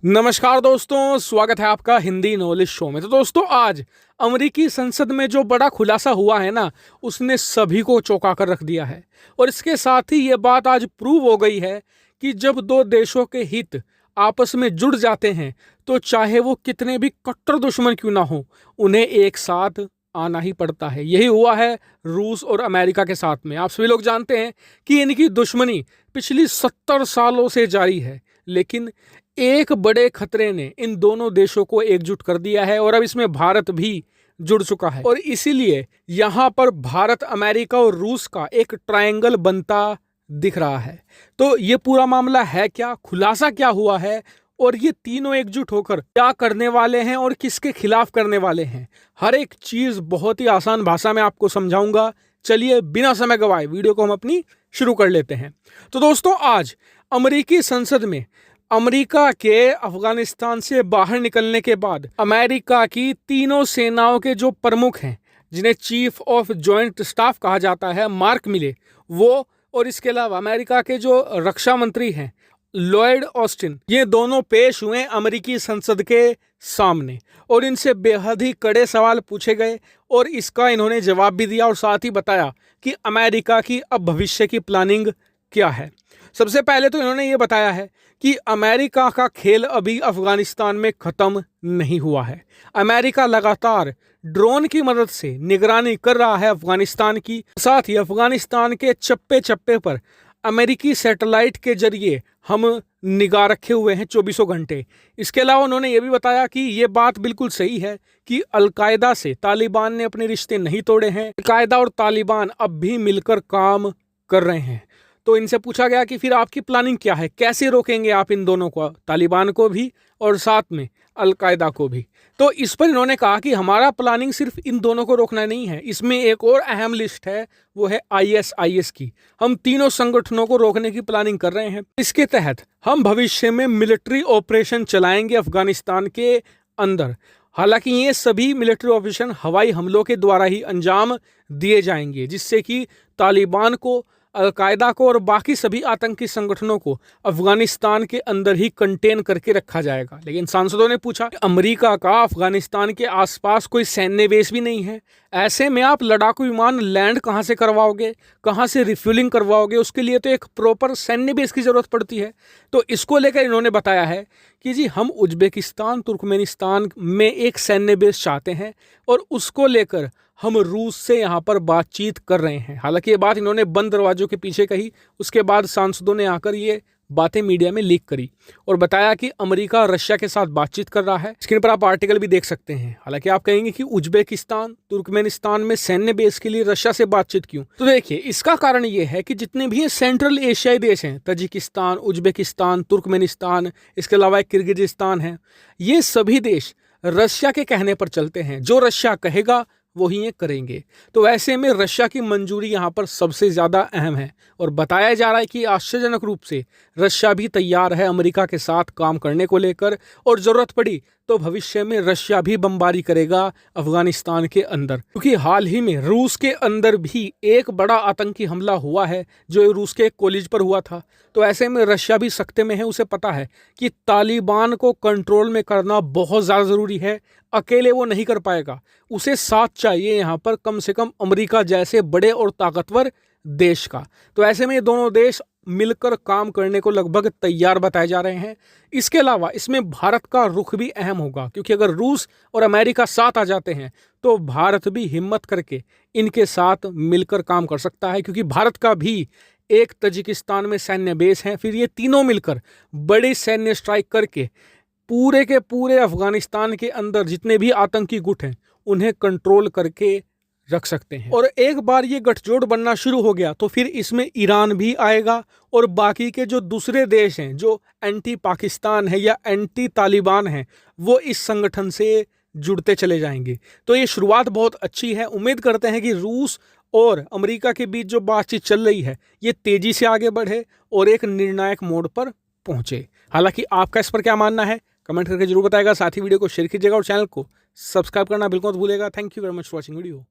नमस्कार दोस्तों, स्वागत है आपका हिंदी नॉलेज शो में। तो दोस्तों, आज अमेरिकी संसद में जो बड़ा खुलासा हुआ है ना, उसने सभी को चौंका कर रख दिया है। और इसके साथ ही ये बात आज प्रूव हो गई है कि जब दो देशों के हित आपस में जुड़ जाते हैं तो चाहे वो कितने भी कट्टर दुश्मन क्यों ना हो, उन्हें एक साथ आना ही पड़ता है। यही हुआ है रूस और अमेरिका के साथ में। आप सभी लोग जानते हैं कि इनकी दुश्मनी पिछली 70 सालों से जारी है, लेकिन एक बड़े खतरे ने इन दोनों देशों को एकजुट कर दिया है और अब इसमें भारत भी जुड़ चुका है। और इसीलिए यहाँ पर भारत, अमेरिका और रूस का एक ट्रायंगल बनता दिख रहा है। तो ये पूरा मामला है क्या, खुलासा क्या हुआ है और ये तीनों एकजुट होकर क्या करने वाले हैं और किसके खिलाफ करने वाले हैं, हर एक चीज बहुत ही आसान भाषा में आपको समझाऊंगा। चलिए बिना समय गवाए वीडियो को हम अपनी शुरू कर लेते हैं। तो दोस्तों, आज अमेरिकी संसद में अमेरिका के अफगानिस्तान से बाहर निकलने के बाद अमेरिका की तीनों सेनाओं के जो प्रमुख हैं, जिन्हें चीफ ऑफ जॉइंट स्टाफ कहा जाता है, मार्क मिले, वो और इसके अलावा अमेरिका के जो रक्षा मंत्री हैं लॉयड ऑस्टिन, ये दोनों पेश हुए अमेरिकी संसद के सामने और इनसे बेहद ही कड़े सवाल पूछे गए और इसका इन्होंने जवाब भी दिया और साथ ही बताया कि अमेरिका की अब भविष्य की प्लानिंग क्या है। सबसे पहले तो इन्होंने ये बताया है कि अमेरिका का खेल अभी अफगानिस्तान में ख़त्म नहीं हुआ है। अमेरिका लगातार ड्रोन की मदद से निगरानी कर रहा है अफगानिस्तान की, साथ ही अफगानिस्तान के चप्पे चप्पे पर अमेरिकी सैटेलाइट के जरिए हम निगाह रखे हुए हैं 24 घंटे। इसके अलावा उन्होंने ये भी बताया कि ये बात बिल्कुल सही है कि अलकायदा से तालिबान ने अपने रिश्ते नहीं तोड़े हैं। अलकायदा और तालिबान अब भी मिलकर काम कर रहे हैं। तो इनसे पूछा गया कि फिर आपकी प्लानिंग क्या है, कैसे रोकेंगे आप इन दोनों को, तालिबान को भी और साथ में अलकायदा को भी। तो इस पर इन्होंने कहा कि हमारा प्लानिंग सिर्फ इन दोनों को रोकना नहीं है, इसमें एक और अहम लिस्ट है, वो है ISIS की। हम तीनों संगठनों को रोकने की प्लानिंग कर रहे हैं। इसके तहत हम भविष्य में मिलिट्री ऑपरेशन चलाएंगे अफगानिस्तान के अंदर। हालांकि ये सभी मिलिट्री ऑपरेशन हवाई हमलों के द्वारा ही अंजाम दिए जाएंगे, जिससे कि तालिबान को, अलकायदा को और बाकी सभी आतंकी संगठनों को अफगानिस्तान के अंदर ही कंटेन करके रखा जाएगा। लेकिन सांसदों ने पूछा, अमेरिका का अफगानिस्तान के आसपास कोई सैन्य बेस भी नहीं है, ऐसे में आप लड़ाकू विमान लैंड कहाँ से करवाओगे, कहाँ से रिफ्यूलिंग करवाओगे? उसके लिए तो एक प्रॉपर सैन्य बेस की ज़रूरत पड़ती है। तो इसको लेकर इन्होंने बताया है कि जी हम उज्बेकिस्तान, तुर्कमेनिस्तान में एक सैन्य बेस चाहते हैं और उसको लेकर हम रूस से यहाँ पर बातचीत कर रहे हैं। हालांकि ये बात इन्होंने बंद दरवाजों के पीछे कही। उसके बाद सांसदों ने आकर ये बातें मीडिया में लीक करी और बताया कि अमेरिका रशिया के साथ बातचीत कर रहा है। स्क्रीन पर आप आर्टिकल भी देख सकते हैं। हालांकि आप कहेंगे कि उज्बेकिस्तान, तुर्कमेनिस्तान में सैन्य बेस के लिए रशिया से बातचीत क्यों? तो देखिए, इसका कारण ये है कि जितने भी सेंट्रल एशियाई देश हैं, तजिकिस्तान, उज्बेकिस्तान, तुर्कमेनिस्तान, इसके अलावा किर्गिजिस्तान है, ये सभी देश रशिया के कहने पर चलते हैं। जो रशिया कहेगा वही ये करेंगे। तो ऐसे में रशिया की मंजूरी यहाँ पर सबसे ज़्यादा अहम है और बताया जा रहा है कि आश्चर्यजनक रूप से रशिया भी तैयार है अमेरिका के साथ काम करने को लेकर, और ज़रूरत पड़ी तो भविष्य में रशिया भी बमबारी करेगा अफगानिस्तान के अंदर। क्योंकि हाल ही में रूस के अंदर भी एक बड़ा आतंकी हमला हुआ है जो रूस के एक कॉलेज पर हुआ था। तो ऐसे में रशिया भी सख्ते में है। उसे पता है कि तालिबान को कंट्रोल में करना बहुत ज़्यादा ज़रूरी है, अकेले वो नहीं कर पाएगा, उसे साथ चाहिए यहाँ पर कम से कम अमेरिका जैसे बड़े और ताकतवर देश का। तो ऐसे में ये दोनों देश मिलकर काम करने को लगभग तैयार बताए जा रहे हैं। इसके अलावा इसमें भारत का रुख भी अहम होगा, क्योंकि अगर रूस और अमेरिका साथ आ जाते हैं तो भारत भी हिम्मत करके इनके साथ मिलकर काम कर सकता है। क्योंकि भारत का भी एक तजिकिस्तान में सैन्य बेस है। फिर ये तीनों मिलकर बड़ी सैन्य स्ट्राइक करके पूरे के पूरे अफगानिस्तान के अंदर जितने भी आतंकी गुट हैं उन्हें कंट्रोल करके रख सकते हैं। और एक बार ये गठजोड़ बनना शुरू हो गया तो फिर इसमें ईरान भी आएगा और बाकी के जो दूसरे देश हैं जो एंटी पाकिस्तान है या एंटी तालिबान हैं, वो इस संगठन से जुड़ते चले जाएंगे। तो ये शुरुआत बहुत अच्छी है। उम्मीद करते हैं कि रूस और अमेरिका के बीच जो बातचीत चल रही है ये तेजी से आगे बढ़े और एक निर्णायक मोड़ पर पहुंचे। हालांकि आपका इस पर क्या मानना है, कमेंट करके जरूर बताएगा। साथ ही वीडियो को शेयर कीजिएगा और चैनल को सब्सक्राइब करना बिल्कुल मत भूलिएगा। Thank you very much for watching video.